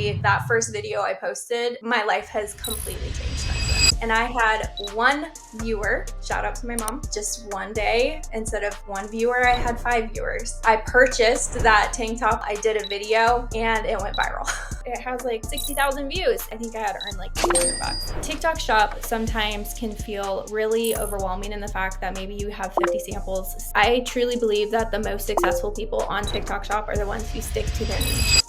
honestly, that first video I posted, my life has completely changed since then. And I had one viewer, shout out to my mom, just one day. Instead of one viewer, I had 5 viewers. I purchased that tank top. I did a video and it went viral. It has like 60,000 views. I think I had earned like $200. TikTok Shop sometimes can feel really overwhelming in the fact that maybe you have 50 samples. I truly believe that the most successful people on TikTok Shop are the ones who stick to their niche.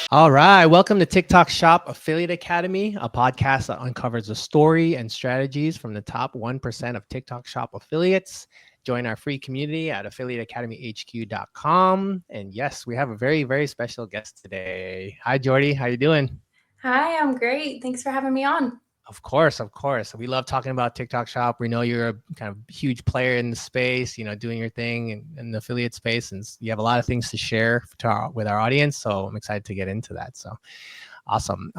All right. Welcome to TikTok Shop Affiliate Academy, a podcast that uncovers the story and strategies from the top 1% of TikTok Shop affiliates. Join our free community at affiliateacademyhq.com. And yes, we have a very, very special guest today. Hi, Jordi. How you doing? Hi, I'm great. Thanks for having me on. Of course. We love talking about TikTok Shop. We know you're a kind of huge player in the space, doing your thing in the affiliate space, and you have a lot of things to share with our audience. So I'm excited to get into that. So awesome.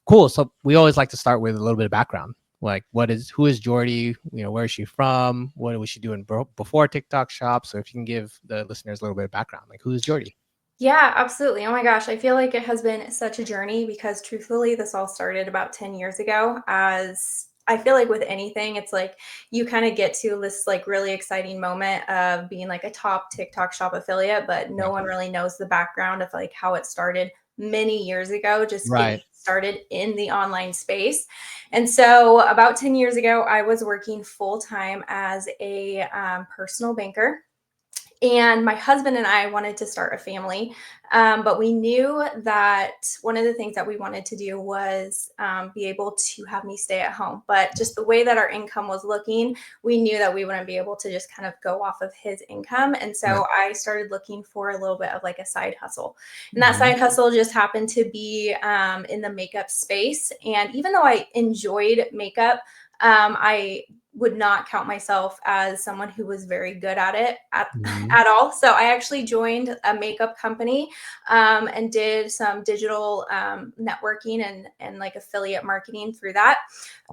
Cool. So we always like to start with a little bit of background. Like who is Jordi? Where is she from? What was she doing before TikTok Shop? So if you can give the listeners a little bit of background, like who is Jordi? Yeah, absolutely. Oh my gosh, I feel like it has been such a journey because truthfully, this all started about 10 years ago. As I feel like with anything, it's like you kind of get to this like really exciting moment of being like a top TikTok Shop affiliate, but no one really knows the background of like how it started many years ago, just getting started in the online space. And so about 10 years ago, I was working full time as a personal banker. And my husband and I wanted to start a family, but we knew that one of the things that we wanted to do was be able to have me stay at home. But just the way that our income was looking, we knew that we wouldn't be able to just kind of go off of his income. And so I started looking for a little bit of like a side hustle. And that side hustle just happened to be in the makeup space. And even though I enjoyed makeup, I would not count myself as someone who was very good at it at all. So I actually joined a makeup company and did some digital networking and like affiliate marketing through that.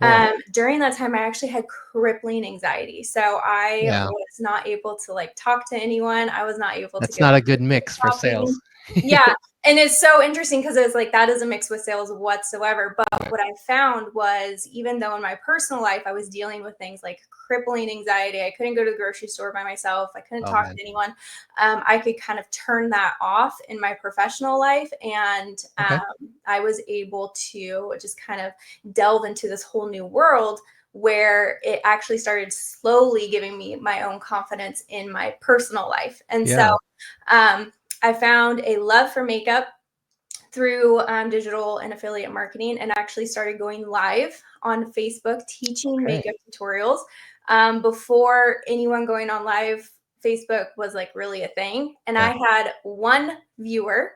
Cool. During that time, I actually had crippling anxiety. So I was not able to like talk to anyone. I was not able to. That's not a good mix for sales. Yeah. And it's so interesting because it's like that doesn't mix with sales whatsoever. But what I found was even though in my personal life, I was dealing with things like crippling anxiety, I couldn't go to the grocery store by myself. I couldn't talk to anyone. I could kind of turn that off in my professional life. And I was able to just kind of delve into this whole new world where it actually started slowly giving me my own confidence in my personal life. And so I found a love for makeup through digital and affiliate marketing and actually started going live on Facebook teaching makeup tutorials. Before anyone going on live, Facebook was like really a thing. And I had one viewer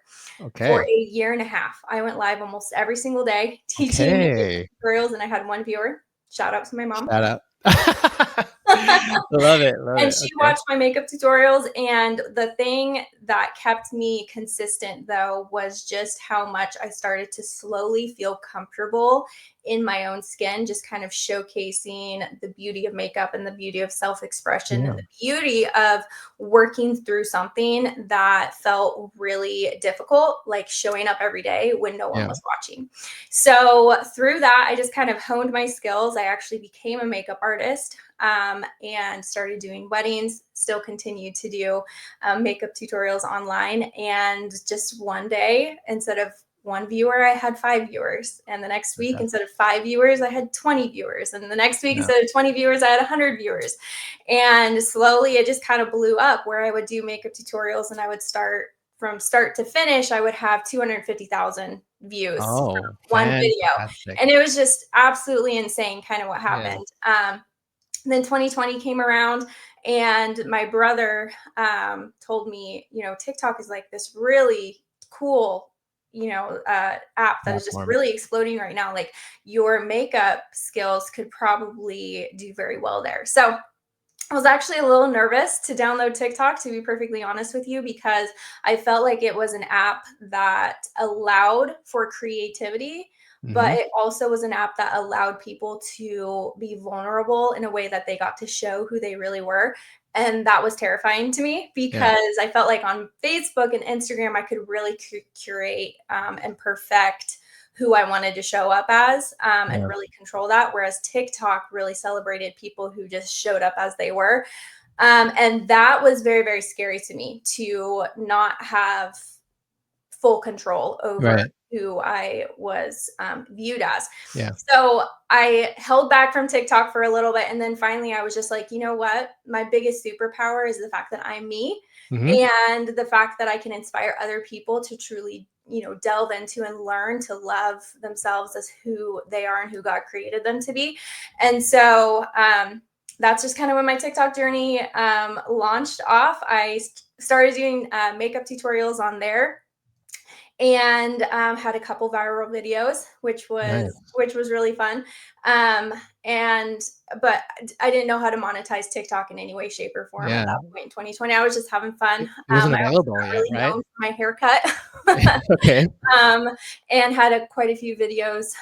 for a year and a half. I went live almost every single day teaching makeup tutorials and I had one viewer. Shout out to my mom. Shout out. Love it. And she watched my makeup tutorials. And the thing that kept me consistent, though, was just how much I started to slowly feel comfortable in my own skin, just kind of showcasing the beauty of makeup and the beauty of self-expression and the beauty of working through something that felt really difficult, like showing up every day when no one was watching. So through that, I just kind of honed my skills. I actually became a makeup artist and started doing weddings, still continue to do makeup tutorials online. And just one day, instead of one viewer, I had 5 viewers. And the next week, instead of 5 viewers, I had 20 viewers. And the next week, instead of 20 viewers, I had 100 viewers. And slowly it just kind of blew up where I would do makeup tutorials and I would start from start to finish. I would have 250,000 views for one video. And it was just absolutely insane kind of what happened. Then 2020 came around and my brother told me, TikTok is like this really cool app that is just really exploding right now. Like your makeup skills could probably do very well there. So I was actually a little nervous to download TikTok, to be perfectly honest with you, because I felt like it was an app that allowed for creativity, but Hmm. it also was an app that allowed people to be vulnerable in a way that they got to show who they really were. And that was terrifying to me Yeah. because I felt like on Facebook and Instagram, I could really curate and perfect who I wanted to show up as, and Yeah. really control that. Whereas TikTok really celebrated people who just showed up as they were. And that was very, very scary to me, to not have full control over Right. who I was viewed as. Yeah. So I held back from TikTok for a little bit. And then finally, I was just like, you know what? My biggest superpower is the fact that I'm me, Hmm. and the fact that I can inspire other people to truly, delve into and learn to love themselves as who they are and who God created them to be. And so, that's just kind of when my TikTok journey launched off. I started doing makeup tutorials on there, and had a couple viral videos, which was Nice. which was really fun. Um, and but I didn't know how to monetize TikTok in any way, shape, or form at Yeah. that point in 2020. I was just having fun. It wasn't I also available got yet, really right? known for my haircut, Okay. um, and had quite a few videos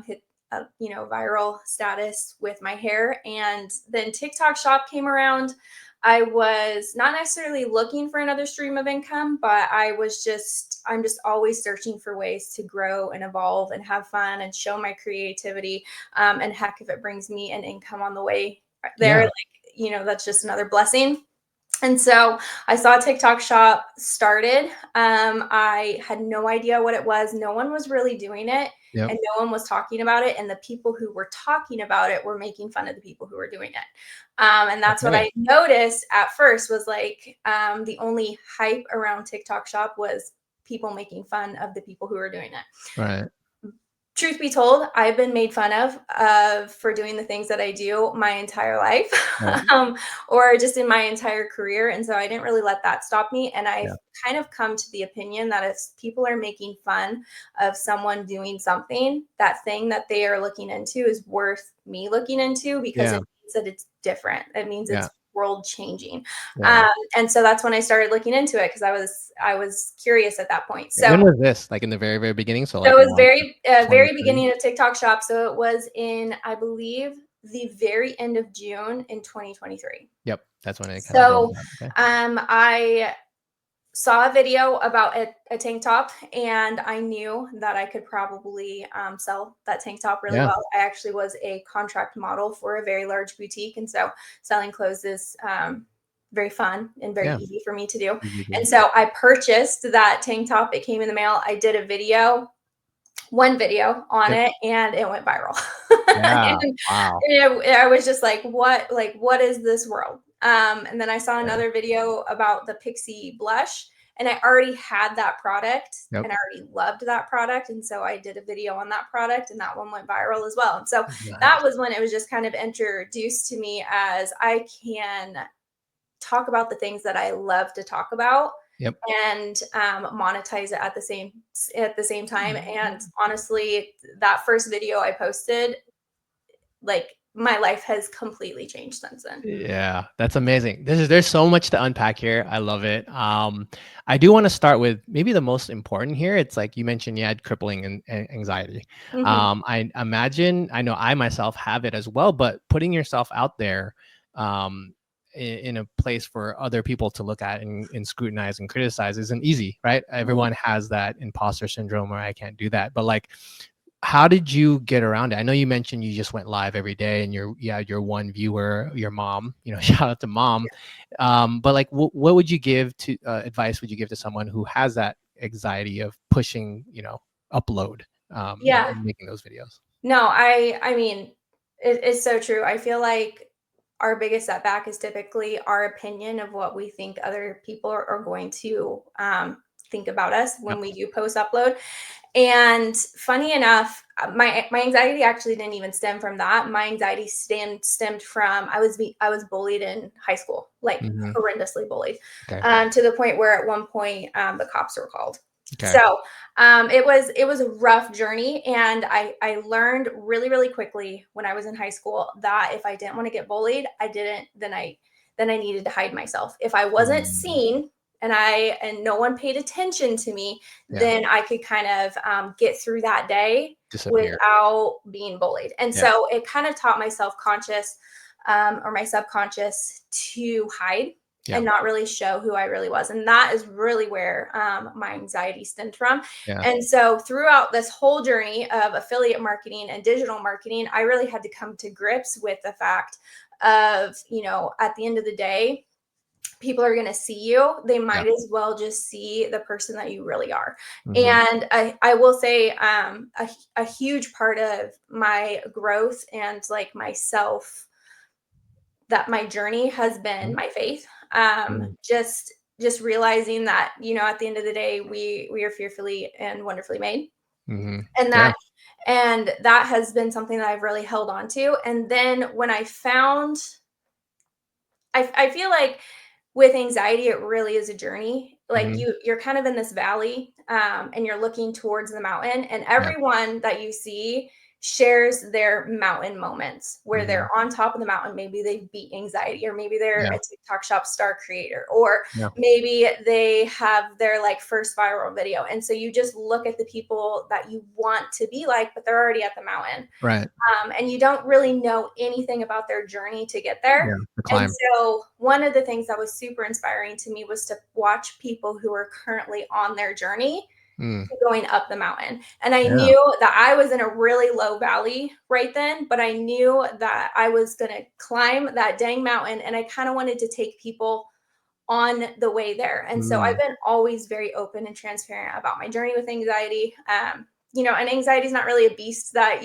hit viral status with my hair. And then TikTok Shop came around. I was not necessarily looking for another stream of income, but I'm just always searching for ways to grow and evolve and have fun and show my creativity. And heck, if it brings me an income on the way there, Yeah. like, that's just another blessing. And so I saw TikTok Shop started. I had no idea what it was. No one was really doing it, Yep. and no one was talking about it. And the people who were talking about it were making fun of the people who were doing it. And that's what Okay. I noticed at first, was like, the only hype around TikTok Shop was people making fun of the people who were doing it. Right. Truth be told, I've been made fun of for doing the things that I do my entire life, Right. um, or just in my entire career. And so I didn't really let that stop me. And I've Yeah. kind of come to the opinion that if people are making fun of someone doing something, that thing that they are looking into is worth me looking into, because Yeah. it means that it's different. It means Yeah. it's world changing. Yeah. And so that's when I started looking into it, because I was curious at that point. When So was this? Like in the very, very beginning? So so like it was around very 23? beginning of TikTok Shop. So it was in, I believe, the very end of June in 2023. Yep. That's when it kind of rolled So out. Okay. I saw a video about a tank top, and I knew that I could probably sell that tank top really Yeah. well. I actually was a contract model for a very large boutique. And so selling clothes is very fun and very Yeah. easy for me to do. Easy to And do. so I purchased that tank top. It came in the mail. I did a video, one video on Yep. it, and it went viral. Yeah. And Wow. I was just like, what is this world? And then I saw Yeah. another video about the Pixie blush, and I already had that product, Yep. and I already loved that product. And so I did a video on that product, and that one went viral as well. And so that Nice. was when it was just kind of introduced to me as I can talk about the things that I love to talk about, Yep. and monetize it at the same time. And honestly, that first video I posted, like, my life has completely changed since then. Yeah, that's amazing. There's so much to unpack here. I love it. I do want to start with maybe the most important here. It's like you mentioned you had crippling anxiety. Hmm. I imagine, I know I myself have it as well, but putting yourself out there in a place for other people to look at and scrutinize and criticize isn't easy, right? Everyone has that imposter syndrome, or I can't do that. But like, how did you get around it? I know you mentioned you just went live every day, and your one viewer, your mom, shout out to mom. But like, what would you give to advice would you give to someone who has that anxiety of pushing, upload, Yeah. and making those videos? No, I mean, it's so true. I feel like our biggest setback is typically our opinion of what we think other people are going to think about us when Yep. we do post upload. And funny enough, my anxiety actually didn't even stem from that. My anxiety stemmed from, I was bullied in high school, like Hmm. horrendously bullied, Okay. to the point where at one point the cops were called. Okay. So it was a rough journey, and I learned really really quickly when I was in high school that if I didn't want to get bullied, I didn't. Then I needed to hide myself. If I wasn't Mm, seen and no one paid attention to me, yeah. then I could kind of get through that day Disappear. without being bullied. And Yeah. so it kind of taught my self conscious or my subconscious to hide Yeah. and not really show who I really was. And that is really where my anxiety stemmed from. Yeah. And so throughout this whole journey of affiliate marketing and digital marketing, I really had to come to grips with the fact of, at the end of the day, people are going to see you. They Yeah. might as well just see the person that you really are. Hmm. And I will say a huge part of my growth and like myself, that my journey has been my faith. Hmm. Just realizing that, at the end of the day, we are fearfully and wonderfully made. Hmm. And Yeah. that has been something that I've really held on to. And then when I found, I feel like with anxiety, it really is a journey. Like Hmm. you're kind of in this valley, and you're looking towards the mountain, and Yeah. everyone that you see shares their mountain moments where Hmm. they're on top of the mountain. Maybe they beat anxiety, or maybe they're Yeah. a TikTok shop star creator, or Yeah. maybe they have their like first viral video. And so you just look at the people that you want to be like, but they're already at the mountain, Right. and you don't really know anything about their journey to get there. Yeah. The And climb. so, one of the things that was super inspiring to me was to watch people who are currently on their journey Mm. going up the mountain. And I Yeah. knew that I was in a really low valley right then, but I knew that I was going to climb that dang mountain. And I kind of wanted to take people on the way there. And so I've Mm. been always very open and transparent about my journey with anxiety. And anxiety is not really a beast that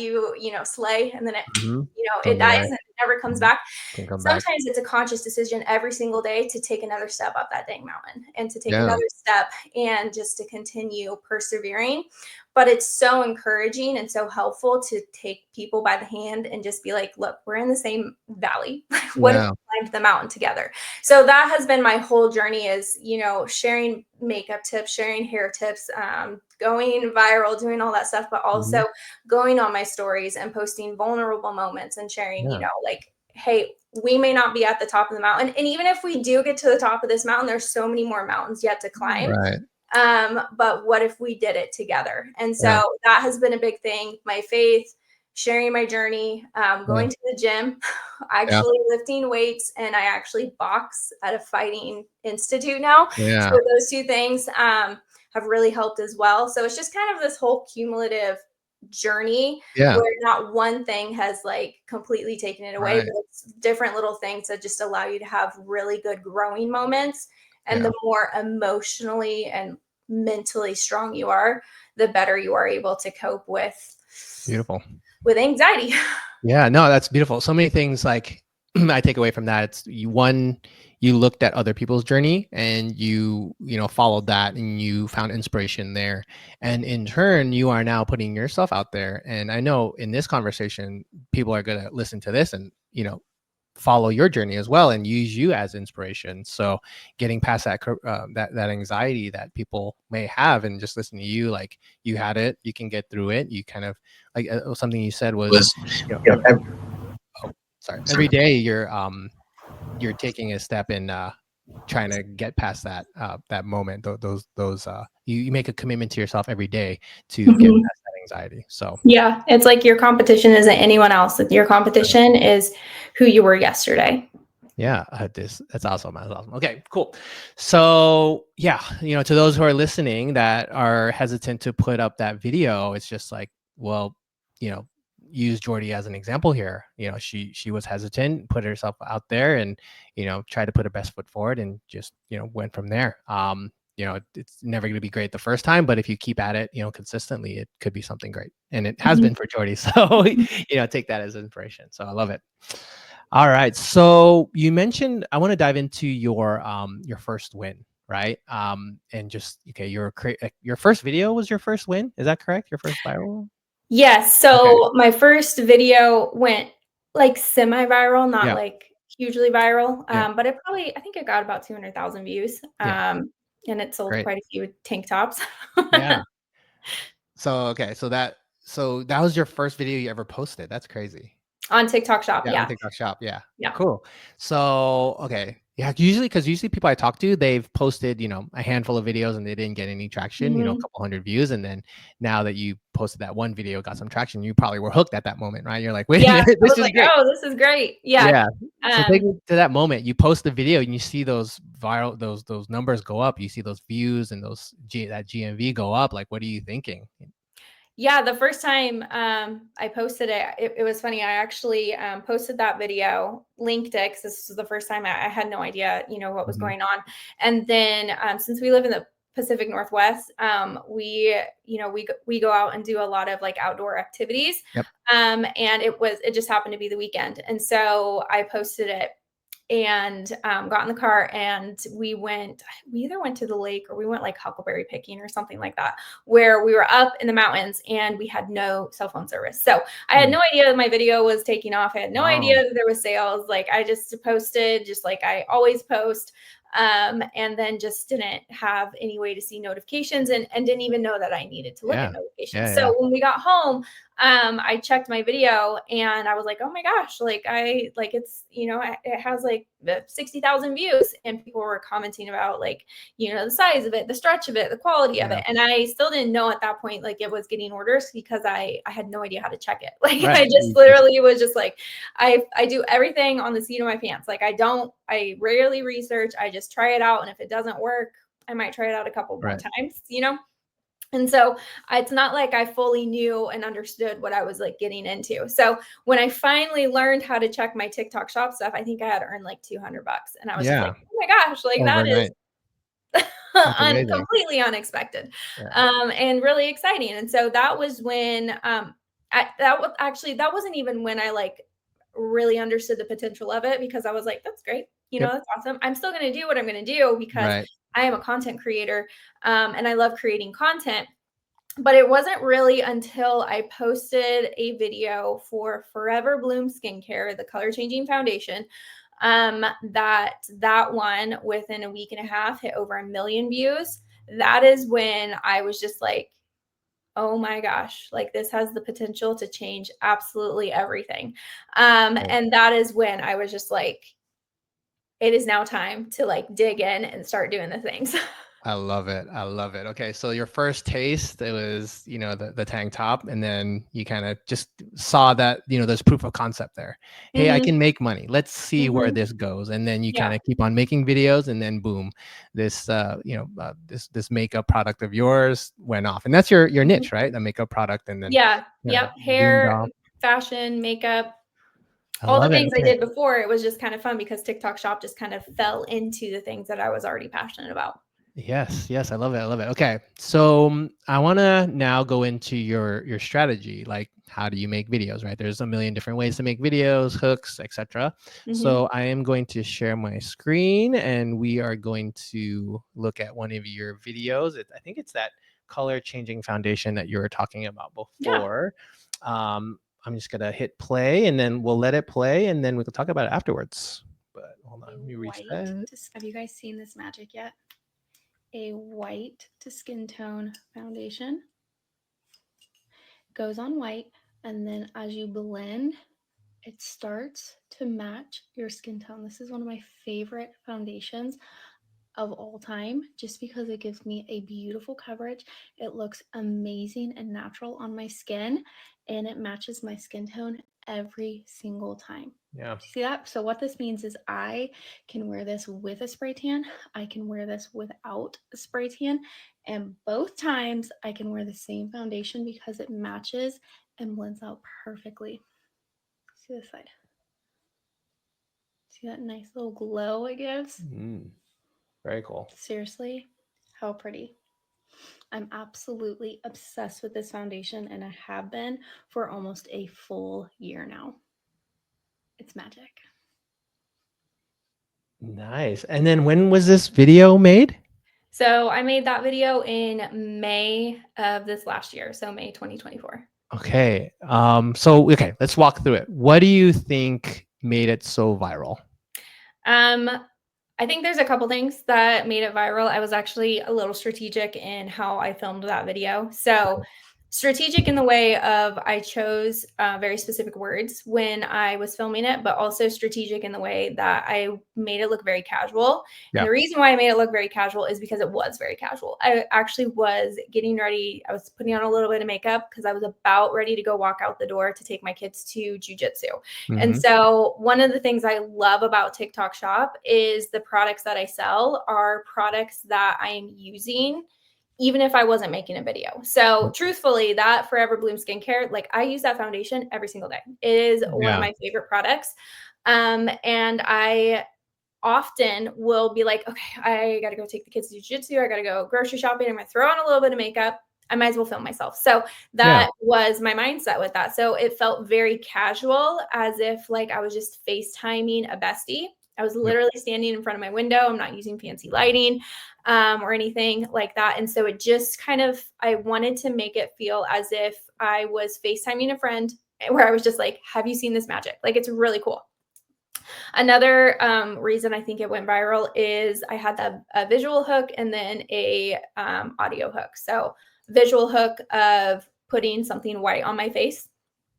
slay and then Hmm. it Goes dies away. and it never comes Mhm. back. Can come back. Sometimes it's a conscious decision every single day to take another step up that dang mountain and to take Yeah. another step and just to continue persevering. But it's so encouraging and so helpful to take people by the hand and just be like, look, we're in the same valley. What if Yeah. we climbed the mountain together? So that has been my whole journey, is, sharing makeup tips, sharing hair tips, going viral, doing all that stuff, but Hmm. also going on my stories and posting vulnerable moments and sharing, Yeah. like, hey, we may not be at the top of the mountain. And even if we do get to the top of this mountain, there's so many more mountains yet to climb. Right. But what if we did it together? And Yeah. so that has been a big thing. My faith, sharing my journey, Yeah. going to the gym, Yeah. actually lifting weights, and I actually box at a fighting institute now. So Yeah. those two things have really helped as well. So it's just kind of this whole cumulative journey Yeah. where not one thing has like completely taken it away, Right. but it's different little things that just allow you to have really good growing moments. And Yeah. the more emotionally and mentally strong you are, the better you are able to cope Beautiful. with anxiety. Yeah, no, that's beautiful. So many things like I take away from that. It's you looked at other people's journey and you followed that and you found inspiration there. And in turn, you are now putting yourself out there. And I know in this conversation, people are gonna listen to this and follow your journey as well and use you as inspiration. So getting past that anxiety that people may have and just listen to you, like you had it, you can get through it. You kind of like something you said was, Was you know, you know, every, oh, sorry, every day you're taking a step in trying to get past that moment. Those you make a commitment to yourself every day to get Mhm. past that anxiety. So Yeah, it's like your competition isn't anyone else. Your competition is who you were yesterday. yeah, that's awesome. That's awesome. Okay, cool. So yeah, to those who are listening that are hesitant to put up that video, it's just like, well, you know, use Jordi as an example here. She was hesitant, put herself out there, and tried to put her best foot forward, and just went from there. It's never going to be great the first time, but if you keep at it, consistently, it could be something great, and it has Mhm. been for Jordi. So take that as inspiration. So I love it. All right. So you mentioned I want to dive into your first win, right? And just okay, your first video was your first win. Is that correct? Your first viral? Yes. Okay. So my first video went like semi-viral, not Yeah. like hugely viral. Yeah. But I think it got about 200,000 views. Yeah. and it sold Great. quite a few tank tops. Yeah. So, okay. So that was your first video you ever posted. That's crazy. On TikTok Shop, Yeah, on yeah. TikTok Shop. Yeah. Yeah. Cool. So, okay. Yeah, usually people I talk to, they've posted, a handful of videos and they didn't get any traction, a Mhm. couple hundred views. And then now that you posted that one video, got some traction, you probably were hooked at that moment, right? You're like, wait a Yeah, minute, I this was is like, great. "Oh, this is great." Yeah. Yeah. So take Um, me to that moment. You post the video and you see those viral, those numbers go up. You see those views and that GMV go up. Like, what are you thinking? yeah, the first time, I posted it was funny. I actually, posted that video, linked it 'cause this was the first time I had no idea, what was Mhm. going on. And then, since we live in the Pacific Northwest, we go out and do a lot of, like, outdoor activities. Yep. And it just happened to be the weekend. And so I posted it and got in the car and we either went to the lake or we went like huckleberry picking or something like that, where we were up in the mountains and we had no cell phone service. So I had Mm. no idea that my video was taking off. I had no idea Wow. that there was sales. Like I just posted just like I always post, and then just didn't have any way to see notifications, and didn't even know that I needed to look at Yeah. Yeah. notifications. Yeah. So when we got home, I checked my video and I was like, oh my gosh, like it's, it has like 60,000 views, and people were commenting about like, the size of it, the stretch of it, the quality of Yeah. it. And I still didn't know at that point, like it was getting orders because I had no idea how to check it. Like I Right. just literally was just like, I do everything on the seat of my pants. Like I rarely research. I just try it out. And if it doesn't work, I might try it out a couple more Right. times. And so it's not like I fully knew and understood what I was like getting into. So when I finally learned how to check my TikTok shop stuff, I think I had earned like 200 bucks. And I was just like, Yeah. oh my gosh, like that is Overnight. That's amazing. completely unexpected, Yeah. and really exciting. And so that was when that wasn't even when I like really understood the potential of it, because I was like, that's great, Yep. that's awesome. I'm still going to do what I'm going to do because Right. I am a content creator, and I love creating content. But it wasn't really until I posted a video for Forever Bloom Skincare, the color changing foundation, that one within a week and a half hit over 1 million views. That is when I was just like, oh my gosh, like this has the potential to change absolutely everything. Right. And that is when I was just like, it is now time to like dig in and start doing the things. I love it. I love it. Okay, so your first taste, it was, the tank top, and then you kind of just saw that, there's proof of concept there. Hey, I Hmm. can make money. Let's see where Hmm. this goes. And then you kind Yeah. of keep on making videos, and then boom, this makeup product of yours went off, and that's your Mhm. niche, right? The makeup product, and then Yeah. kind of Yep. boomed Hair, off. fashion, makeup, I all the love it. things I Okay. did before. It was just kind of fun because TikTok Shop just kind of fell into the things that I was already passionate about. Yes, yes, I love it. I love it. Okay, so I want to now go into your strategy. Like, how do you make videos? Right? There's a million different ways to make videos, hooks, etc. Hmm. So I am going to share my screen, and we are going to look at one of your videos. I think it's that color changing foundation that you were talking about Yeah. before. I'm just gonna hit play, and then we'll let it play, and then we can talk about it afterwards. But hold on, A let me white reset. have you guys seen this magic yet? A white to skin tone foundation goes on white, and then as you blend, it starts to match your skin tone. This is one of my favorite foundations of all time, just because it gives me a beautiful coverage. It looks amazing and natural on my skin, and it matches my skin tone every single time. Yeah. See that? So what this means is I can wear this with a spray tan. I can wear this without a spray tan. And both times I can wear the same foundation because it matches and blends out perfectly. See this side. See that nice little glow it gives? Very cool. Seriously, how pretty. I'm absolutely obsessed with this foundation, and I have been for almost a full year now. It's magic. Nice. And then when was this video made? So I made that video in May of this last year. So May 2024. Okay. So let's walk through it. What do you think made it so viral? Um, I think there's a couple things that made it viral. I was actually a little strategic in how I filmed that video. So, strategic in the way of I chose very specific words when I was filming it, but also strategic in the way that I made it look very casual. And Yeah. the reason why I made it look very casual is because it was very casual. I actually was getting ready. I was putting on a little bit of makeup because I was about ready to go walk out the door to take my kids to jujitsu. And Hmm. so, one of the things I love about TikTok Shop is the products that I sell are products that I am using even if I wasn't making a video. So, truthfully, that Forever Bloom skincare, like I use that foundation every single day. It is one of Yeah. my favorite products. And I often will be like, okay, I got to go take the kids to jujitsu. I got to go grocery shopping. I'm going to throw on a little bit of makeup. I might as well film myself. So Yeah. that was my mindset with that. So it felt very casual, as if like I was just FaceTiming a bestie. I was Yep. literally standing in front of my window. I'm not using fancy lighting or anything like that. And so it just kind of, I wanted to make it feel as if I was FaceTiming a friend where I was just like, have you seen this magic? Like, it's really cool. Another reason I think it went viral is I had a visual hook and then a audio hook. So visual hook of putting something white on my face.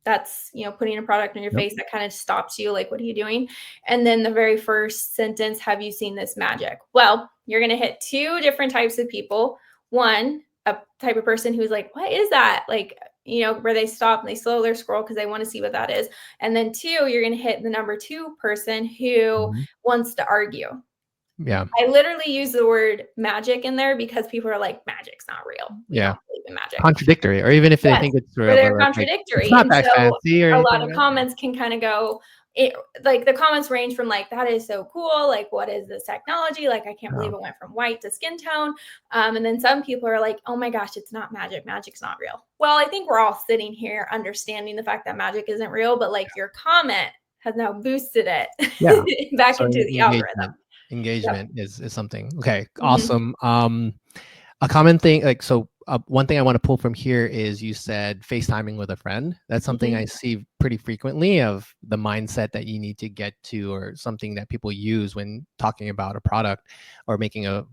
That's, putting a product on your Yep. face that kind of stops you. Like, what are you doing? And then the very first sentence, have you seen this magic? Well, you're going to hit two different types of people. One, a type of person who's like, what is that? Like, where they stop and they slow their scroll because they want to see what that is. And then two, you're going to hit the number two person who Mhm. wants to argue. Yeah. I literally use the word magic in there because people are like, magic's not real. We Yeah. don't believe in magic. Contradictory, or even if they Yes, think it's or real, they're but like it's contradictory. not And that so fancy or a lot anything, of right? Yeah. comments can kind of go, like the comments range from like, that is so cool. Like, what is this technology? Like, I can't believe Yeah. it went from white to skin tone. And then some people are like, oh my gosh, it's not magic. Magic's not real. Well, I think we're all sitting here understanding the fact that magic isn't real, but like your comment has now boosted Yeah. it back So into the algorithm. engagement, Yep. is something. Okay, Hmm. awesome. A common thing, like, so one thing I want to pull from here is you said FaceTiming with a friend. That's something I Hmm. see pretty frequently, of the mindset that you need to get to, or something that people use when talking about a product or making a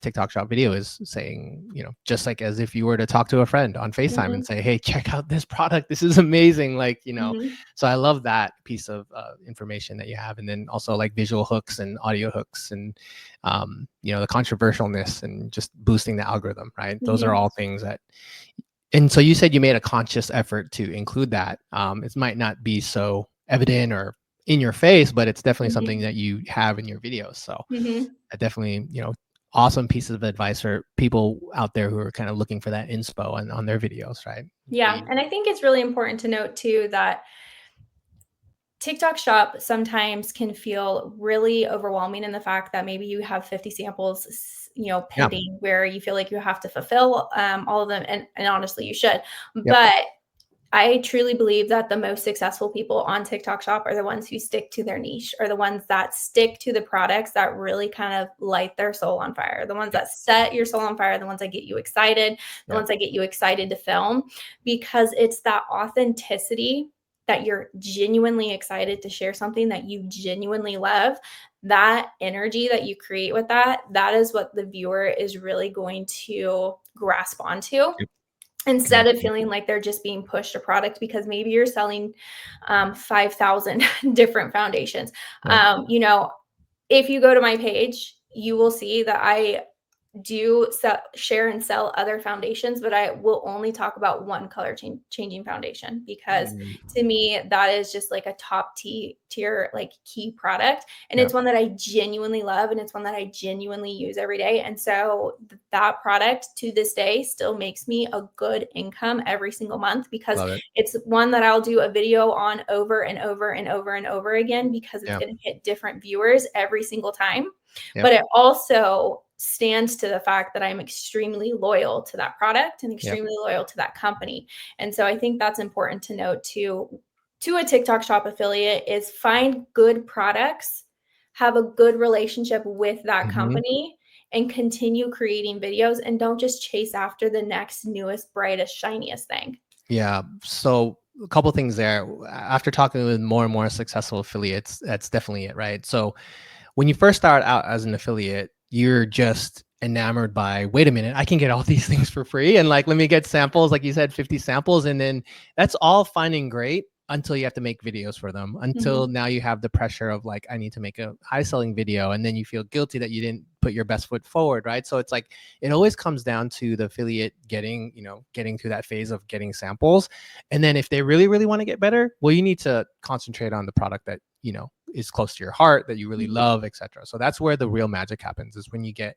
TikTok shop video, is saying, just like as if you were to talk to a friend on FaceTime Hmm. and say, hey, check out this product. This is amazing. Like, Hmm. so I love that piece of information that you have. And then also like visual hooks and audio hooks, and the controversialness, and just boosting the algorithm, right? Those are Hmm. all things that, and so you said you made a conscious effort to include that. It might not be so evident or in your face, but it's definitely something Hmm. that you have in your videos. So Hmm. I definitely, awesome pieces of advice for people out there who are kind of looking for that inspo on their videos, right? Yeah. Great. And I think it's really important to note too that TikTok shop sometimes can feel really overwhelming in the fact that maybe you have 50 samples, Yeah. pending where you feel like you have to fulfill all of them. And honestly, you should. Yep. But I truly believe that the most successful people on TikTok shop are the ones who stick to their niche, or the ones that stick to the products that really kind of light their soul on fire, the ones Yep. that set your soul on fire, the ones that get you excited, the Yep. ones that get you excited to film, because it's that authenticity that you're genuinely excited to share something that you genuinely love. That energy that you create with that is what the viewer is really going to grasp onto, Yep. instead of Connecting. feeling like they're just being pushed a product because maybe you're selling 5,000 different foundations. Right. If you go to my page, you will see that I do share and sell other foundations, but I will only talk about one color changing foundation, because Mm. to me that is just like a top tier like key product, and Yeah. it's one that I genuinely love, and it's one that I genuinely use every day. And so that product to this day still makes me a good income every single month, because Love it. it's one that I'll do a video on over and over and over and over again, because it's Yeah. going to hit different viewers every single time. Yep. But it also stands to the fact that I'm extremely loyal to that product and Yep. extremely loyal to that company. And so I think that's important to note to a TikTok shop affiliate, is find good products, have a good relationship with that Hmm. company, and continue creating videos, and don't just chase after the next newest, brightest, shiniest thing. Yeah. So a couple things there. After talking with more and more successful affiliates, that's definitely it, right? So when you first start out as an affiliate, you're just enamored by, wait a minute, I can get all these things for free. And like, let me get samples, like you said, 50 samples. And then that's all fine and great until you have to make videos for them, until Mhm. now you have the pressure of like, I need to make a high selling video. And then you feel guilty that you didn't put your best foot forward. Right. So it's like, it always comes down to the affiliate getting, getting through that phase of getting samples. And then if they really, really want to get better, well, you need to concentrate on the product that, is close to your heart, that you really Mhm. love, etc. So that's where the real magic happens, is when you get,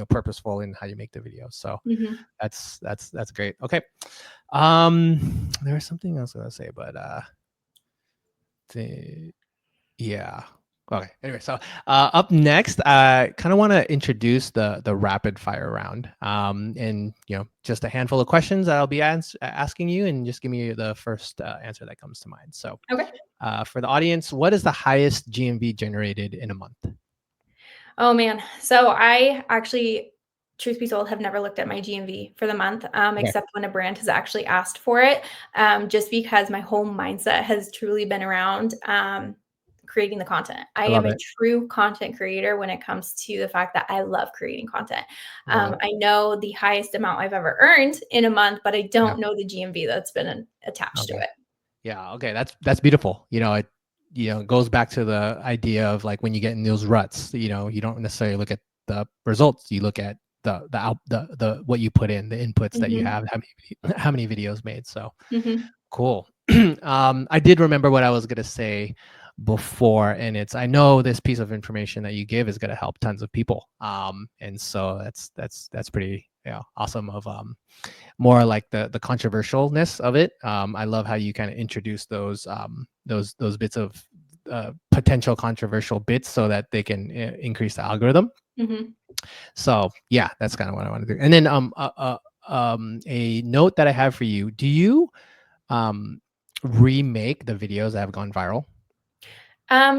purposeful in how you make the video. So Mhm. that's great. Okay. There was something else I was gonna say, but yeah. Okay. Anyway, so up next, I kind of want to introduce the rapid fire round. And just a handful of questions that I'll be asking you, and just give me the first answer that comes to mind. So, Okay. for the audience, what is the highest GMV generated in a month? Oh man. So I actually, truth be told, have never looked at my GMV for the month, Okay. except when a brand has actually asked for it, just because my whole mindset has truly been around creating the content. I I am love a it. true content creator when it comes to the fact that I love creating content. Love it. I know the highest amount I've ever earned in a month, but I Yeah. don't know the GMV that's been attached to Okay. it. Yeah. Okay. That's beautiful. It goes back to the idea of like, when you get in those ruts, you don't necessarily look at the results. You look at the what you put in, the inputs that you Hmm. have, how many videos made. So Hmm. cool. I did remember what I was gonna say before, and I know this piece of information that you give is gonna help tons of people. And so that's pretty, awesome. Of more like the controversialness of it. I love how you kind of introduce those bits of potential controversial bits, so that they can increase the algorithm. Hmm. So yeah, that's kind of what I want to do. And then a note that I have for you: do you remake the videos that have gone viral?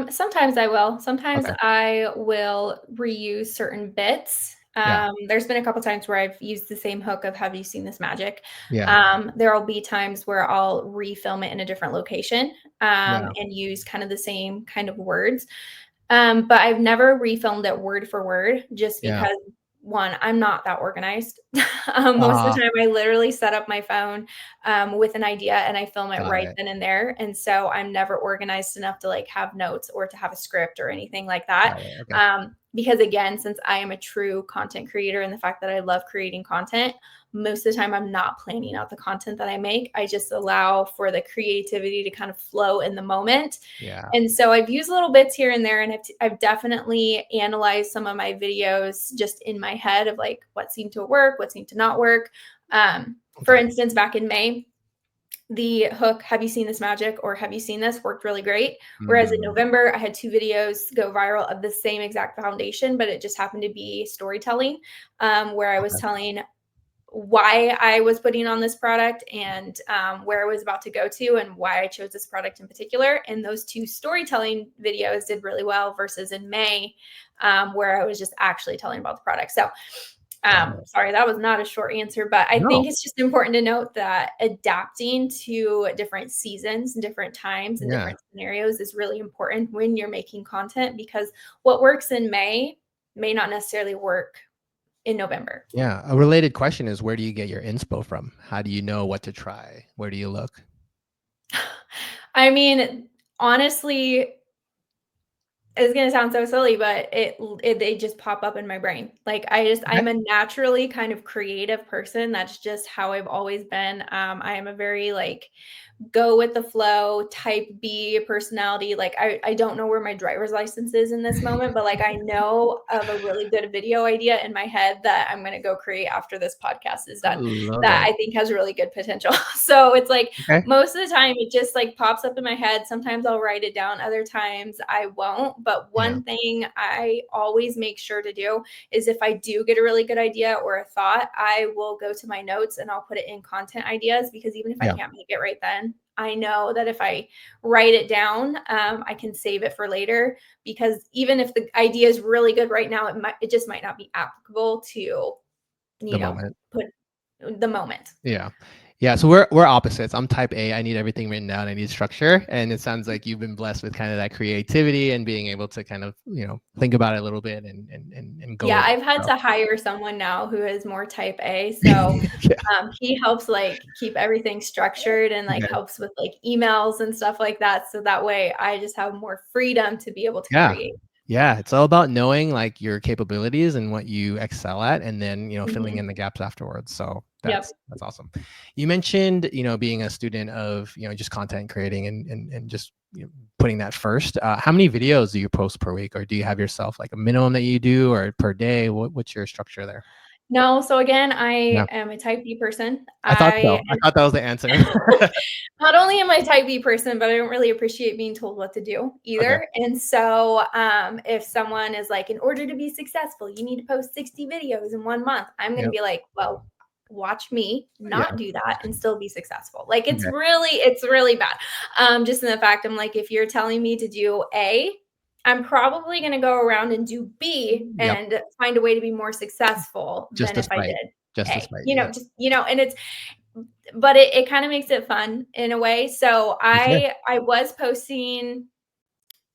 Sometimes I will. Sometimes Okay. I will reuse certain bits. Yeah. There's been a couple times where I've used the same hook of "Have you seen this magic?" Yeah. There'll be times where I'll refilm it in a different location, Yeah. and use kind of the same kind of words. But I've never refilmed it word for word, just Yeah. because one, I'm not that organized. Most of Uh, the time, I literally set up my phone with an idea and I film it got right it. then and there. And so I'm never organized enough to like have notes or to have a script or anything like that. Got it. Okay. Because again, since I am a true content creator and the fact that I love creating content, most of the time I'm not planning out the content that I make. I just allow for the creativity to kind of flow in the moment. Yeah. And so I've used little bits here and there, and I've definitely analyzed some of my videos just in my head of like what seemed to work, what seemed to not work. For Okay. instance, back in May, the hook, "Have you seen this magic?" or "Have you seen this?" worked really great. Whereas in Mm, November, I had two videos go viral of the same exact foundation, but it just happened to be storytelling, where I was okay. telling why I was putting on this product and where I was about to go to and why I chose this product in particular. And those two storytelling videos did really well versus in May, where I was just actually telling about the product. So, Got it. sorry, that was not a short answer, but I think No. it's just important to note that adapting to different seasons and different times and Yeah. different scenarios is really important when you're making content, because what works in May may not necessarily work in November. Yeah. A related question is, where do you get your inspo from? How do you know what to try? Where do you look? I mean, honestly, it's gonna sound so silly, but they just pop up in my brain. Like, Okay. I'm a naturally kind of creative person. That's just how I've always been. I am a very, like, go with the flow type B personality. Like I don't know where my driver's license is in this moment, but like I know of a really good video idea in my head that I'm gonna go create after this podcast is done, Love that it. I think has really good potential. So it's like Okay. most of the time it just like pops up in my head. Sometimes I'll write it down, other times I won't. But Yeah. one thing I always make sure to do is if I do get a really good idea or a thought, I will go to my notes and I'll put it in content ideas, because even if I Yeah. can't make it right then, I know that if I write it down, I can save it for later. Because even if the idea is really good right now, it just might not be applicable to, The you know, moment. put the moment. Yeah. Yeah, so we're opposites. I'm type A. I need everything written down. I need structure. And it sounds like you've been blessed with kind of that creativity and being able to kind of, think about it a little bit and go Yeah, with it. I've had So to hire someone now who is more type A. So yeah. he helps like keep everything structured and like Okay. helps with like emails and stuff like that. So that way I just have more freedom to be able to Yeah. create. Yeah. It's all about knowing like your capabilities and what you excel at and then, filling Mhm. in the gaps afterwards. So Yep. that's awesome. You mentioned, being a student of, just content creating and just putting that first. How many videos do you post per week, or do you have yourself like a minimum that you do, or per day? What's your structure there? No, so again, I Yeah. am a type B person. I thought I so. I thought that was the answer. not only am I a type B person, but I don't really appreciate being told what to do Okay. either. And so, if someone is like, in order to be successful, you need to post 60 videos in 1 month, I'm going to Yep. be like, well, watch me Yeah. not do that and still be successful. Like Okay. it's really bad. Just in the fact, I'm like, if you're telling me to do A, I'm probably going to go around and do B Yep. and find a way to be more successful Just than to if I spite. did Just to A, spite. Yeah. just, and it's, but it kind of makes it fun in a way. So For sure. I was posting.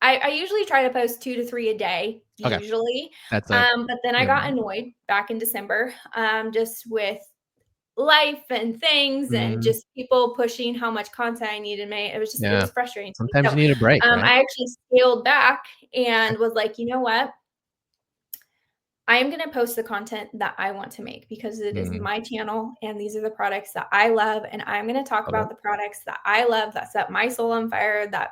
I usually try to post 2 to 3 a day, Okay. usually. That's a But then I got minimum. annoyed back in December, just with life and things and Mhm. just people pushing how much content I needed to make. It Yeah. was frustrating to me. Sometimes So you need a break, right? I actually scaled back Okay. and was like, you know what? I am going to post the content that I want to make because it is Mm, my channel and these are the products that I love and I'm going to talk love about it. the products that I love that set my soul on fire that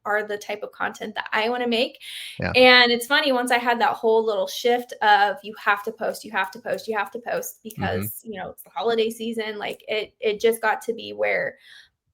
are the type of content that I want to make. Yeah. And it's funny once I had that whole little shift of you have to post, you have to post, you have to post Mhm. because, it's the holiday season, like it just got to be where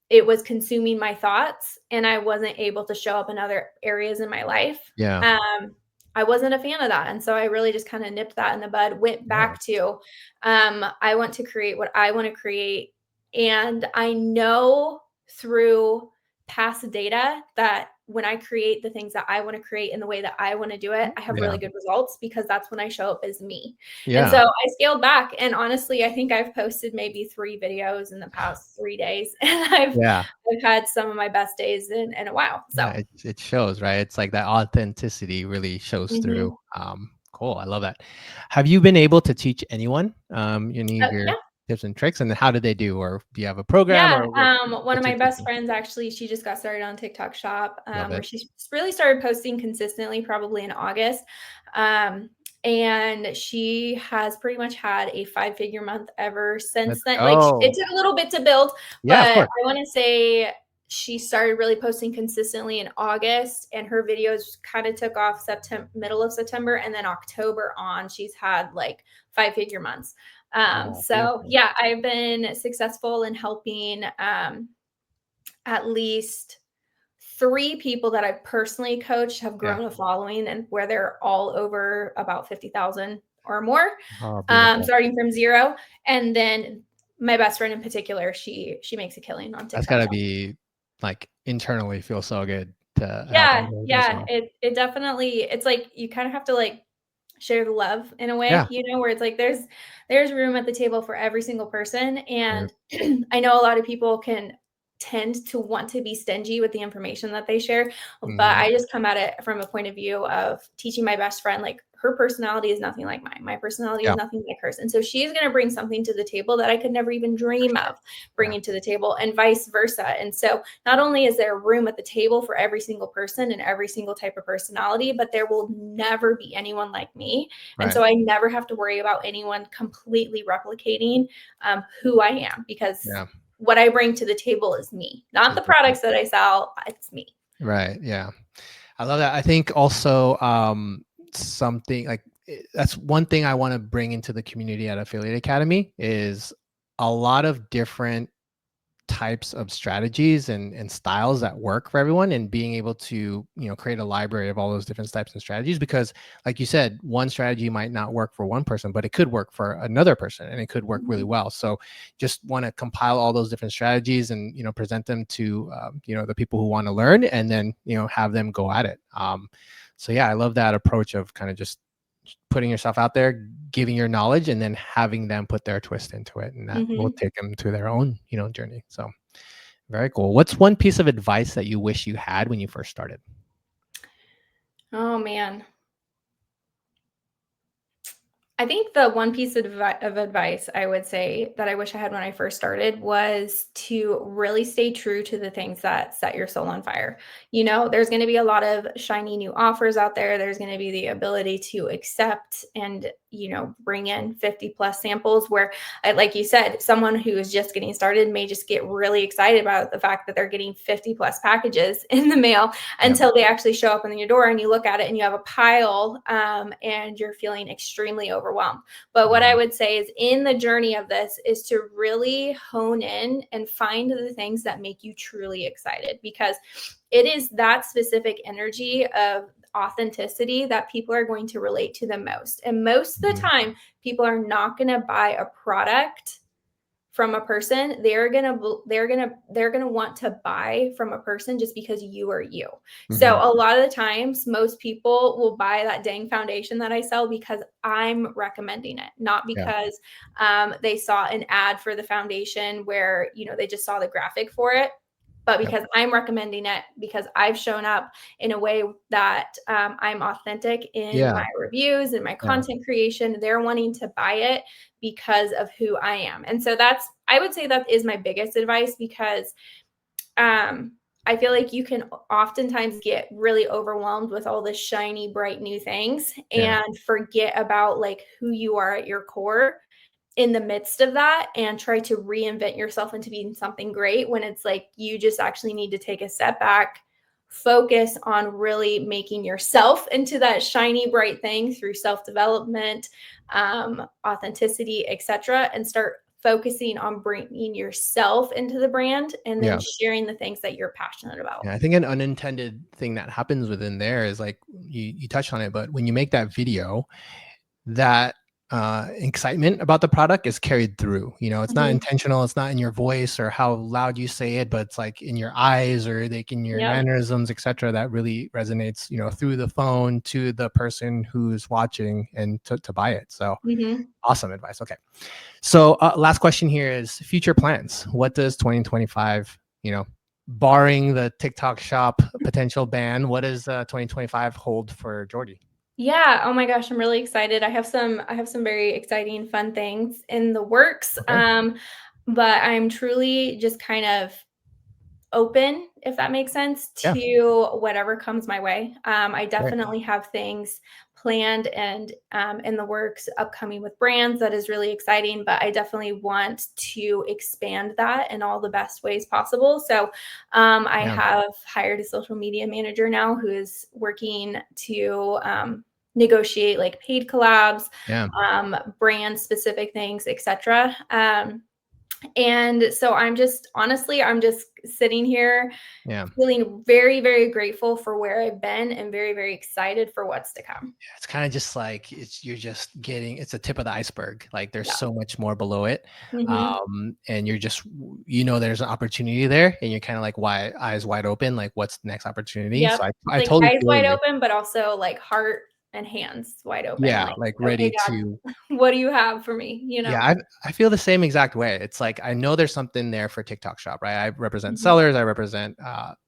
it was consuming my thoughts and I wasn't able to show up in other areas in my life. Yeah. Um, I wasn't a fan of that. And so I really just kind of nipped that in the bud, went Yeah. back to I want to create what I want to create. And I know through past data that when I create the things that I want to create in the way that I want to do it, I have Yeah. really good results because that's when I show up as me. And so Yeah. I scaled back. And honestly, I think I've posted maybe 3 videos in the past 3 days. And Yeah. I've had some of my best days in a while. Yeah. So It shows, right? It's like that authenticity really shows through. mhm. Cool. I love that. Have you been able to teach anyone any of your Yeah. tips and tricks, and how did they do? Or do you have a program, Yeah, or one of what's my your best teaching? friends actually, she just got started on TikTok Shop, Love where it. she's really started posting consistently, probably in August. Um, and she has pretty much had a 5-figure month ever Let's since then. Like it go. took a little bit to build, Yeah, of but course. I want to say she started really posting consistently in August, and her videos kind of took off September, middle of September, and then October on, she's had like 5-figure months. Oh, So beautiful. yeah, I've been successful in helping at least 3 people that I've personally coached have Yeah. grown a following and where they're all over about 50,000 or more, Oh, beautiful. starting from zero. And then my best friend in particular, she makes a killing on That's TikTok gotta Shop. be like internally feel so good to help Yeah, others as yeah, well. it definitely, it's like you kind of have to like share the love in a Yeah. way, where it's like there's room at the table for every single person. Sure. And I know a lot of people can tend to want to be stingy with the information that they share, but Mhm. I just come at it from a point of view of teaching my best friend, like her personality is nothing like mine. My personality is Yeah. nothing like hers. And so she's going to bring something to the table that I could never even For dream sure. of Yeah. bringing to the table and vice versa. And so not only is there room at the table for every single person and every single type of personality, but there will never be anyone like me. And Right. so I never have to worry about anyone completely replicating who I am because Yeah. what I bring to the table is me, not the Exactly. products that I sell. It's me. Right. Yeah. I love that. I think also something like that's one thing I want to bring into the community at Affiliate Academy is a lot of different types of strategies and styles that work for everyone, and being able to create a library of all those different types and strategies, because like you said, one strategy might not work for one person, but it could work for another person and it could work really Mhm. well. So just want to compile all those different strategies and present them to the people who want to learn, and then have them go at it. So yeah, I love that approach of kind of just putting yourself out there, giving your knowledge, and then having them put their twist into it, and that will Mhm. take them to their own, journey. So very cool. What's one piece of advice that you wish you had when you first started? Oh, man. I think the one piece of advice I would say that I wish I had when I first started was to really stay true to the things that set your soul on fire. There's going to be a lot of shiny new offers out there. There's going to be the ability to accept and, bring in 50 plus samples where, like you said, someone who is just getting started may just get really excited about the fact that they're getting 50 plus packages in the mail Yeah. until they actually show up in your door and you look at it and you have a pile, and you're feeling extremely overwhelmed. But what I Mhm. would say is in the journey of this is to really hone in and find the things that make you truly excited, because it is that specific energy of authenticity that people are going to relate to the most. And most of the Mhm. time, people are not going to buy a product from a person. They're going to want to buy from a person just because you are you. So Mhm. a lot of the times most people will buy that dang foundation that I sell because I'm recommending it, not Yeah. because they saw an ad for the foundation where they just saw the graphic for it, but Yep. because I'm recommending it, because I've shown up in a way that I'm authentic in Yeah. my reviews and my Yeah. content creation. They're wanting to buy it because of who I am. And so I would say that is my biggest advice, because I feel like you can oftentimes get really overwhelmed with all the shiny, bright new things Yeah. and forget about like who you are at your core in the midst of that, and try to reinvent yourself into being something great, when it's like you just actually need to take a step back, focus on really making yourself into that shiny bright thing through self-development, authenticity, etc., and start focusing on bringing yourself into the brand and then Yeah. sharing the things that you're passionate about. Yeah, I think an unintended thing that happens within there is like you touched on it, but when you make that video, that excitement about the product is carried through. It's not Mhm. intentional. It's not in your voice or how loud you say it, but it's like in your eyes or like in your Yep. mannerisms, etc. That really resonates, through the phone to the person who's watching and to buy it. So Mhm. awesome advice. Okay. So last question here is future plans. What does 2025, barring the TikTok shop potential ban, what does 2025 hold for Jordi? Yeah, oh my gosh, I'm really excited. I have some very exciting fun things in the works. Okay. But I'm truly just kind of open, if that makes sense, Yeah. to whatever comes my way. I Great. definitely have things planned and in the works upcoming with brands that is really exciting, but I definitely want to expand that in all the best ways possible. So I Yeah. have hired a social media manager now who is working to negotiate like paid collabs, Yeah. brand specific things, etc. And so I'm just sitting here Yeah. feeling very, very grateful for where I've been and very, very excited for what's to come. It's kind of just like you're just getting it's a tip of the iceberg. Like there's Yeah. so much more below it. Mhm. And you're just there's an opportunity there and you're kind of like eyes wide open, like what's the next opportunity. Yep. So I Like totally eyes feel wide you. open, but also like heart and hands wide open. Yeah, Like, like okay, ready God, to. what do you have for me? You Yeah, know? I feel the same exact way. It's like I know there's something there for TikTok Shop, right? I represent Mhm. sellers, I represent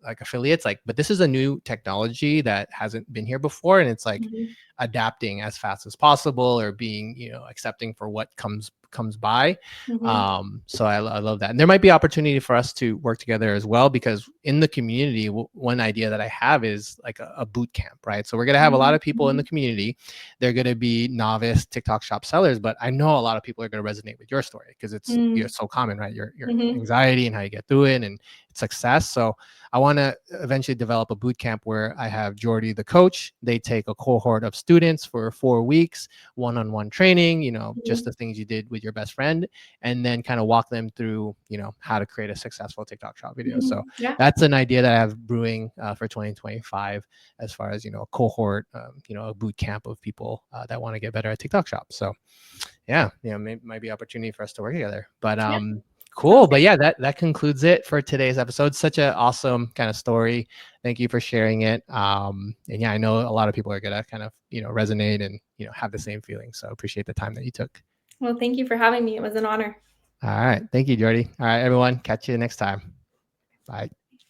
like affiliates, like, but this is a new technology that hasn't been here before, and it's like Mhm. adapting as fast as possible or being accepting for what comes by. Mhm. So I love that, and there might be opportunity for us to work together as well, because in the community, one idea that I have is like a boot camp, right? So we're going to have a lot Mhm. of people in the Mhm. community. They're going to be novice TikTok shop sellers, but I know a lot of people are going to resonate with your story because it's Mm. so common, right? Your Mhm. anxiety and how you get through it and success. So I want to eventually develop a boot camp where I have Jordi, the coach. They take a cohort of students for 4 weeks, one-on-one training, just Mhm. the things you did with your best friend, and then kind of walk them through, how to create a successful TikTok shop video. So Mhm. Yeah. that's an idea that I have brewing for 2025, as far as, a cohort, a boot camp of people that want to get better at TikTok shop. So yeah, might be opportunity for us to work together. But Yeah. Cool. But yeah, that concludes it for today's episode. Such an awesome kind of story. Thank you for sharing it. And yeah, I know a lot of people are gonna kind of, resonate and, have the same feeling. So appreciate the time that you took. Well, thank you for having me. It was an honor. All right. Thank you, Jordi. All right, everyone. Catch you next time. Bye.